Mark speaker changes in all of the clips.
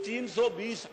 Speaker 1: 320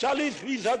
Speaker 1: 40%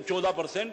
Speaker 1: 14%,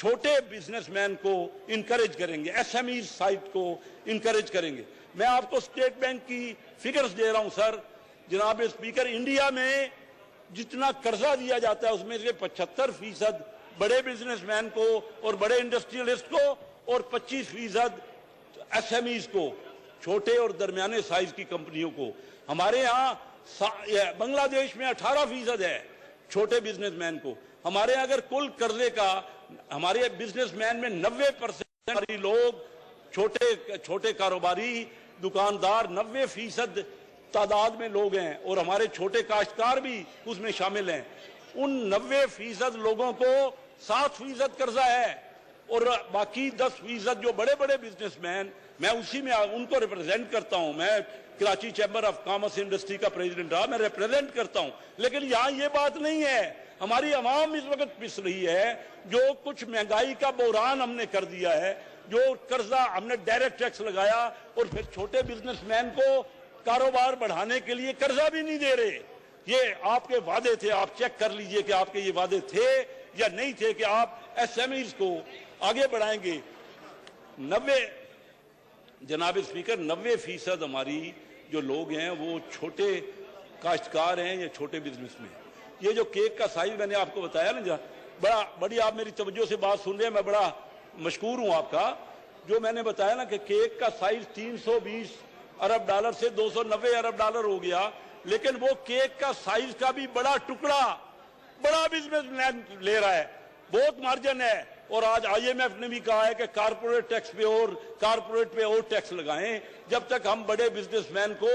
Speaker 1: چھوٹے business man کو encourage کریں گے, ایس ایم ای سائٹ کو انکریج کریں گے. میں آپ کو اسٹیٹ بینک کی فگرز دے رہا ہوں سر. جناب اسپیکر, انڈیا میں جتنا قرضہ دیا جاتا ہے اس میں سے 75% بڑے بزنس مین کو اور بڑے انڈسٹریلسٹ کو اور 25% ایس ایم ایز کو, چھوٹے اور درمیانے سائز کی کمپنیوں کو. ہمارے ہاں بنگلہ دیش میں 18% ہے چھوٹے بزنس مین کو. ہمارے ہاں اگر کل قرضے کا ہمارے بزنس مین میں 90% لوگ چھوٹے کاروباری دکاندار 90% تعداد میں لوگ ہیں, اور ہمارے چھوٹے کاشتکار بھی اس میں شامل ہیں. ان 90% لوگوں کو 7% قرضہ ہے, اور باقی 10% جو بڑے بڑے بزنس مین, میں اسی میں ان کو ریپرزینٹ کرتا ہوں. میں Karachi chamber of commerce industry کا پریزیڈنٹ رہا, میں ریپرزینٹ کرتا ہوں. لیکن یہاں یہ بات نہیں ہے. ہماری عوام اس وقت پس رہی ہے. جو کچھ مہنگائی کا بحران ہم نے کر دیا ہے, جو قرضہ ہم نے ڈائریکٹ ٹیکس لگایا, اور پھر چھوٹے بزنس مین کو کاروبار بڑھانے کے لیے قرضہ بھی نہیں دے رہے. یہ آپ کے وعدے تھے, آپ چیک کر لیجئے کہ آپ کے یہ وعدے تھے یا نہیں تھے کہ آپ ایس ایم ایز کو آگے بڑھائیں گے. جناب اسپیکر, 90% ہماری جو لوگ ہیں وہ چھوٹے کاشتکار ہیں یا چھوٹے بزنس میں. یہ جو کیک کا سائز میں نے آپ کو بتایا نا, بڑی آپ میری توجہ سے بات سن رہے ہیں, میں بڑا مشکور ہوں آپ کا. جو میں نے بتایا نا کہ کیک کا سائز $320 ارب سے $290 ارب ہو گیا, لیکن وہ کیک کا سائز کا بھی بڑا ٹکڑا بڑا بزنس مین لے رہا ہے. بہت مارجن ہے. اور آج آئی ایم ایف نے بھی کہا ہے کہ کارپوریٹ ٹیکس پہ اور کارپوریٹ پہ اور ٹیکس لگائیں. جب تک ہم بڑے بزنس مین کو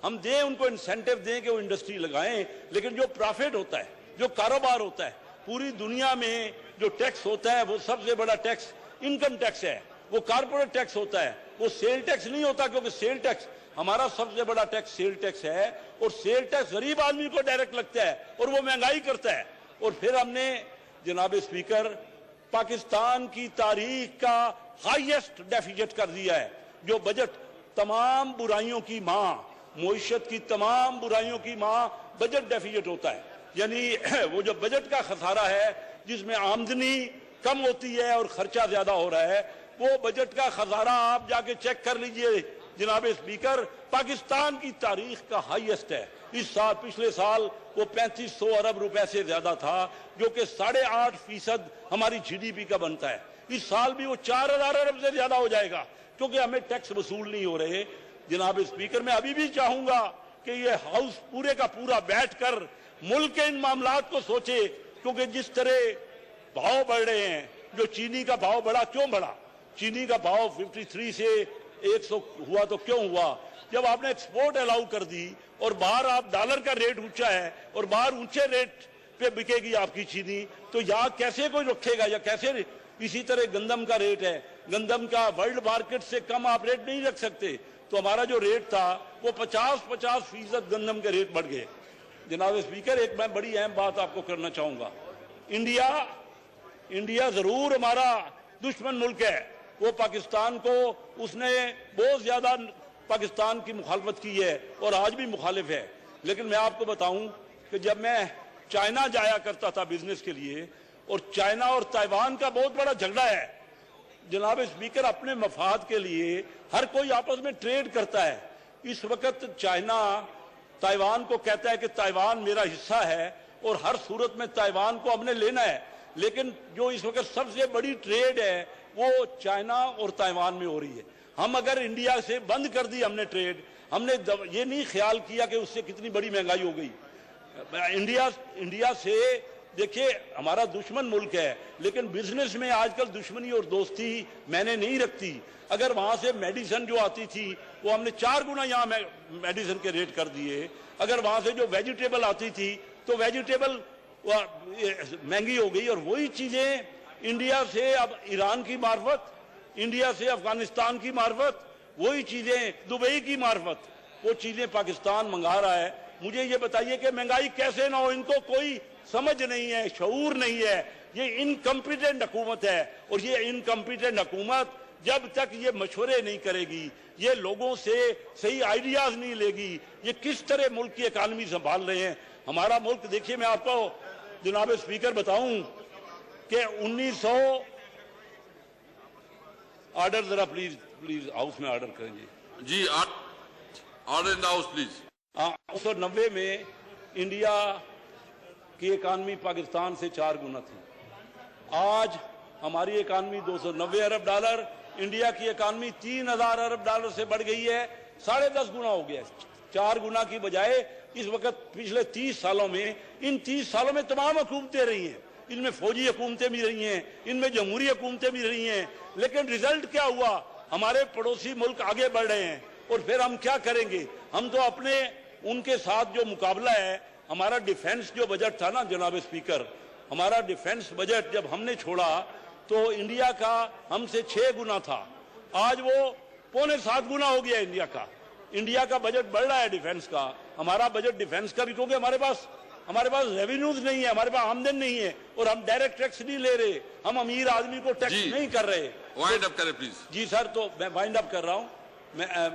Speaker 1: ہم دیں, ان کو انسینٹیو دیں کہ وہ انڈسٹری لگائیں. لیکن جو پروفٹ ہوتا ہے, جو کاروبار ہوتا ہے, پوری دنیا میں جو ٹیکس ہوتا ہے وہ سب سے بڑا ٹیکس انکم ٹیکس ہے, وہ کارپوریٹ ٹیکس ہوتا ہے, وہ سیل ٹیکس نہیں ہوتا. کیونکہ سیل ٹیکس ہمارا سب سے بڑا ٹیکس سیل ٹیکس ہے, اور سیل ٹیکس غریب آدمی کو ڈائریکٹ لگتا ہے اور وہ مہنگائی کرتا ہے. اور پھر ہم نے جناب اسپیکر پاکستان کی تاریخ کا ہائیسٹ ڈیفیسٹ کر دیا ہے. جو بجٹ تمام برائیوں کی ماں, معیشت کی تمام برائیوں کی ماں بجٹ ڈیفیسٹ ہوتا ہے. یعنی وہ جو بجٹ کا خسارہ ہے جس میں آمدنی کم ہوتی ہے اور خرچہ زیادہ ہو رہا ہے, وہ بجٹ کا خسارہ آپ جا کے چیک کر لیجئے جناب اسپیکر, پاکستان کی تاریخ کا ہائیسٹ ہے. اس سال, پچھلے سال وہ 3500 ارب روپے سے زیادہ تھا, جو کہ 8.5% ہماری جی ڈی پی کا بنتا ہے. اس سال بھی وہ 4000 ارب سے زیادہ ہو جائے گا, کیونکہ ہمیں ٹیکس وصول نہیں ہو رہے. جناب اسپیکر, میں ابھی بھی چاہوں گا کہ یہ ہاؤس پورے کا پورا بیٹھ کر ملک کے ان معاملات کو سوچے. کیونکہ جس طرح بھاؤ بڑھ رہے ہیں, جو چینی کا بھاؤ بڑھا, کیوں بڑھا؟ چینی کا بھاؤ 53 سے 100 ہوا تو کیوں ہوا؟ جب آپ نے ایکسپورٹ الاؤ کر دی اور باہر آپ ڈالر کا ریٹ اونچا ہے اور باہر اونچے ریٹ پہ بکے گی آپ کی چینی, تو یہاں کیسے کوئی رکھے گا یا کیسے؟ اسی طرح گندم کا ریٹ ہے, گندم کا ورلڈ مارکیٹ سے کم آپ ریٹ نہیں رکھ سکتے. تو ہمارا جو ریٹ تھا وہ 50% گندم کے ریٹ بڑھ گئے. جناب اسپیکر, ایک میں بڑی اہم بات آپ کو کرنا چاہوں گا. انڈیا ضرور ہمارا دشمن ملک ہے, وہ پاکستان کو اس نے بہت زیادہ پاکستان کی مخالفت کی ہے اور آج بھی مخالف ہے. لیکن میں آپ کو بتاؤں کہ جب میں چائنا جایا کرتا تھا بزنس کے لیے, اور چائنا اور تائیوان کا بہت بڑا جھگڑا ہے جناب اسپیکر, اپنے مفاد کے لیے ہر کوئی آپس میں ٹریڈ کرتا ہے. اس وقت چائنا تائیوان کو کہتا ہے کہ تائیوان میرا حصہ ہے اور ہر صورت میں تائیوان کو ہم نے لینا ہے. لیکن جو اس وقت سب سے بڑی ٹریڈ ہے وہ چائنا اور تائیوان میں ہو رہی ہے. ہم اگر انڈیا سے بند کر دی ہم نے ٹریڈ, ہم نے یہ نہیں خیال کیا کہ اس سے کتنی بڑی مہنگائی ہو گئی. انڈیا سے دیکھیے ہمارا دشمن ملک ہے, لیکن بزنس میں آج کل دشمنی اور دوستی میں نے نہیں رکھتی. اگر وہاں سے میڈیسن جو آتی تھی وہ ہم نے 4 گنا یہاں میڈیسن کے ریٹ کر دیے. اگر وہاں سے جو ویجیٹیبل آتی تھی تو ویجیٹیبل مہنگی ہو گئی. اور وہی چیزیں انڈیا سے اب ایران کی معرفت, انڈیا سے افغانستان کی معرفت, وہی چیزیں دبئی کی معرفت, وہ چیزیں پاکستان منگا رہا ہے. مجھے یہ بتائیے کہ مہنگائی کیسے نہ ہو؟ ان کو کوئی سمجھ نہیں ہے, شعور نہیں ہے. یہ انکمپیٹنٹ حکومت ہے, اور یہ انکمپیٹنٹ حکومت جب تک یہ مشورے نہیں کرے گی, یہ لوگوں سے صحیح آئیڈیاز نہیں لے گی, یہ کس طرح ملک کی اکانومی سنبھال رہے ہیں. ہمارا ملک دیکھیے, میں آپ کو جناب اسپیکر بتاؤں کہ آرڈر ذرا پلیز ہاؤس میں آرڈر کریں
Speaker 2: جی order in the house please.
Speaker 1: 1990 میں انڈیا کی اکانومی پاکستان سے 4 گنا تھی. آج ہماری اکانومی $290 ارب، انڈیا کی اکانومی 3000 ارب ڈالر سے بڑھ گئی ہے، 10.5 گنا ہو گیا ہے. 4 گنا کی بجائے اس وقت پچھلے 30 سالوں میں، ان 30 سالوں میں تمام حکومتیں رہی ہیں، ان میں فوجی حکومتیں بھی رہی ہیں، ان میں جمہوری حکومتیں بھی رہی ہیں، لیکن ریزلٹ کیا ہوا؟ ہمارے پڑوسی ملک آگے بڑھ رہے ہیں. اور پھر ہم کیا کریں گے؟ ہم تو اپنے ان کے ساتھ جو مقابلہ ہے، ہمارا ڈیفنس جو بجٹ تھا نا جناب اسپیکر، ہمارا ڈیفنس بجٹ جب ہم نے چھوڑا تو انڈیا کا ہم سے 6 گنا تھا، آج وہ 6.25 گنا ہو گیا انڈیا کا. انڈیا کا بجٹ بڑھ رہا ہے ڈیفنس کا، ہمارا بجٹ ڈیفنس کا بھی، کیونکہ ہمارے پاس ریونیوز نہیں ہے، ہمارے پاس آمدن نہیں ہے، اور ہم ڈائریکٹ ٹیکس نہیں لے رہے، ہم امیر آدمی کو ٹیکس نہیں کر رہے.
Speaker 2: وائنڈ اپ کریں پلیز.
Speaker 1: جی سر، تو میں وائنڈ اپ کر رہا ہوں.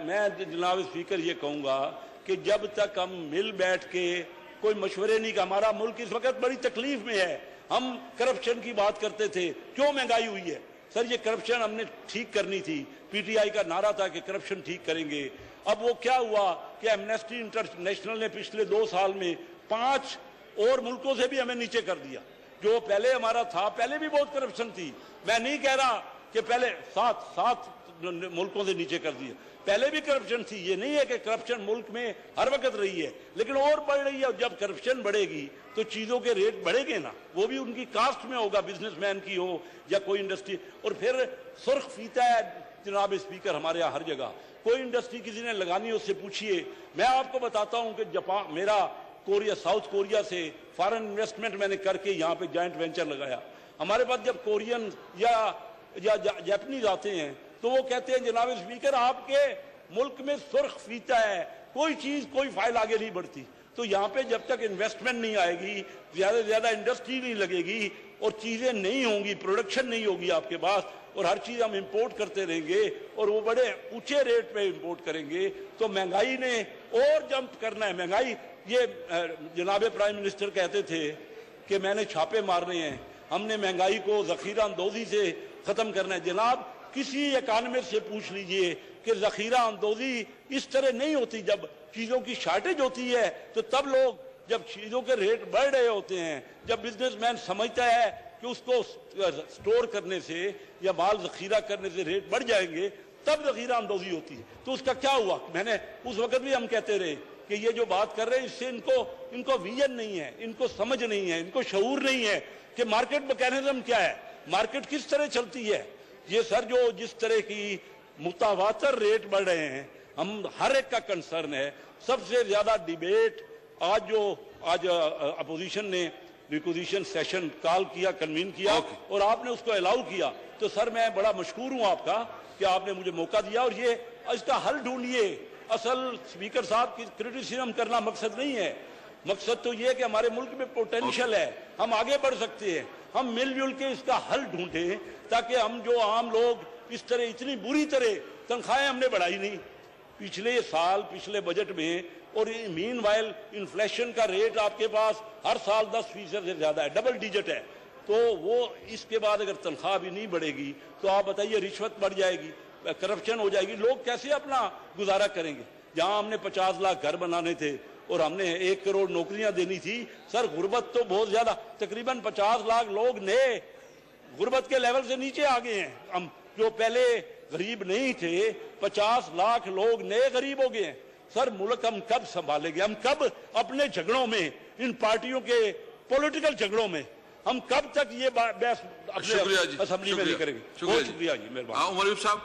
Speaker 1: میں جناب اسپیکر یہ کہوں گا کہ جب تک ہم مل بیٹھ کے کوئی مشورے نہیں، کہ ہمارا ملک اس وقت بڑی تکلیف میں ہے. ہم کرپشن کی بات کرتے تھے، کیوں مہنگائی ہوئی ہے؟ سر یہ کرپشن ہم نے ٹھیک کرنی تھی، پی ٹی آئی کا نعرہ تھا کہ کرپشن ٹھیک کریں گے. اب وہ کیا ہوا کہ ایمنسٹی انٹرنیشنل نے پچھلے 2 سال میں 5 اور ملکوں سے بھی ہمیں نیچے کر دیا. جو پہلے ہمارا تھا، پہلے بھی بہت کرپشن تھی، میں نہیں کہہ رہا کہ پہلے 7 ملکوں سے نیچے کر دیا، پہلے بھی کرپشن تھی. یہ نہیں ہے کہ کرپشن ملک میں ہر وقت رہی ہے، لیکن اور بڑھ رہی ہے. اور جب کرپشن بڑھے گی تو چیزوں کے ریٹ بڑھے گے نا، وہ بھی ان کی کاسٹ میں ہوگا، بزنس مین کی ہو یا کوئی انڈسٹری. اور پھر سرخ فیتا ہے جناب اسپیکر ہمارے یہاں ہر جگہ. کوئی انڈسٹری کسی نے لگانی ہے اس سے پوچھئے. میں آپ کو بتاتا ہوں کہ جاپان، میرا ساؤتھ کوریا سے فارن انویسٹمنٹ میں نے کر کے یہاں پہ جوائنٹ وینچر لگایا. ہمارے پاس جب کورین یا جاپنیز آتے ہیں تو وہ کہتے ہیں جناب اسپیکر آپ کے ملک میں سرخ فیتا ہے، کوئی چیز کوئی فائل آگے نہیں بڑھتی. تو یہاں پہ جب تک انویسٹمنٹ نہیں آئے گی، زیادہ سے زیادہ انڈسٹری نہیں لگے گی، اور چیزیں نہیں ہوں گی، پروڈکشن نہیں ہوگی آپ کے پاس، اور ہر چیز ہم امپورٹ کرتے رہیں گے اور وہ بڑے اونچے ریٹ پہ امپورٹ کریں گے، تو مہنگائی نے اور جمپ کرنا ہے. مہنگائی، یہ جناب پرائم منسٹر کہتے تھے کہ میں نے چھاپے مارنے ہیں، ہم نے مہنگائی کو ذخیرہ اندوزی سے ختم کرنا ہے. جناب کسی اکانومسٹ سے پوچھ لیجئے کہ ذخیرہ اندوزی اس طرح نہیں ہوتی. جب چیزوں کی شارٹیج ہوتی ہے تو تب لوگ، جب چیزوں کے ریٹ بڑھ رہے ہوتے ہیں، جب بزنس مین سمجھتا ہے کہ اس کو سٹور کرنے سے یا مال ذخیرہ کرنے سے ریٹ بڑھ جائیں گے، تب ذخیرہ اندوزی ہوتی ہے. تو اس کا کیا ہوا؟ میں نے اس وقت بھی ہم کہتے رہے کہ یہ جو بات کر رہے ہیں اس سے ان کو ویژن نہیں ہے، ان کو سمجھ نہیں ہے، ان کو شعور نہیں ہے کہ مارکیٹ میکینزم کیا ہے، مارکیٹ کس طرح چلتی ہے. یہ سر جو جس طرح کی متواتر ریٹ بڑھ رہے ہیں، ہم ہر ایک کا کنسرن ہے. سب سے زیادہ ڈیبیٹ آج اپوزیشن نے ریکوزیشن سیشن کال کیا، کنوین کیا، اور آپ نے اس کو الاؤ کیا. تو سر میں بڑا مشکور ہوں آپ کا کہ آپ نے مجھے موقع دیا، اور یہ اس کا حل ڈھونڈیے. اصل اسپیکر صاحب کی کرٹیسزم کرنا مقصد نہیں ہے، مقصد تو یہ ہے کہ ہمارے ملک میں پوٹینشل ہے، ہم آگے بڑھ سکتے ہیں. ہم مل جل کے اس کا حل ڈھونڈیں تاکہ ہم جو عام لوگ اس طرح اتنی بری طرح تنخواہیں ہم نے بڑھائی نہیں پچھلے سال، پچھلے بجٹ میں، اور مین وائل انفلیشن کا ریٹ آپ کے پاس ہر سال 10% سے زیادہ ہے، ڈبل ڈیجٹ ہے. تو وہ اس کے بعد اگر تنخواہ بھی نہیں بڑھے گی تو آپ بتائیے رشوت بڑھ جائے گی، کرپشن ہو جائے گی، لوگ کیسے اپنا گزارا کریں گے؟ جہاں ہم نے 50 لاکھ گھر بنانے تھے اور ہم نے 1 کروڑ نوکریاں دینی تھی، سر غربت تو بہت زیادہ، تقریباً 50 لاکھ لوگ نئے غربت کے لیول سے نیچے آ گئے ہیں. ہم جو پہلے غریب نہیں تھے، 50 لاکھ لوگ نئے غریب ہو گئے ہیں. سر ملک ہم کب سنبھالیں گے؟ ہم کب اپنے جھگڑوں میں، ان پارٹیوں کے پولیٹیکل جھگڑوں میں، ہم کب تک یہ بحث اپنے اسمبلی میں نہیں کریں گے؟ بہت شکریہ جی، مہربانی.
Speaker 2: عمر صاحب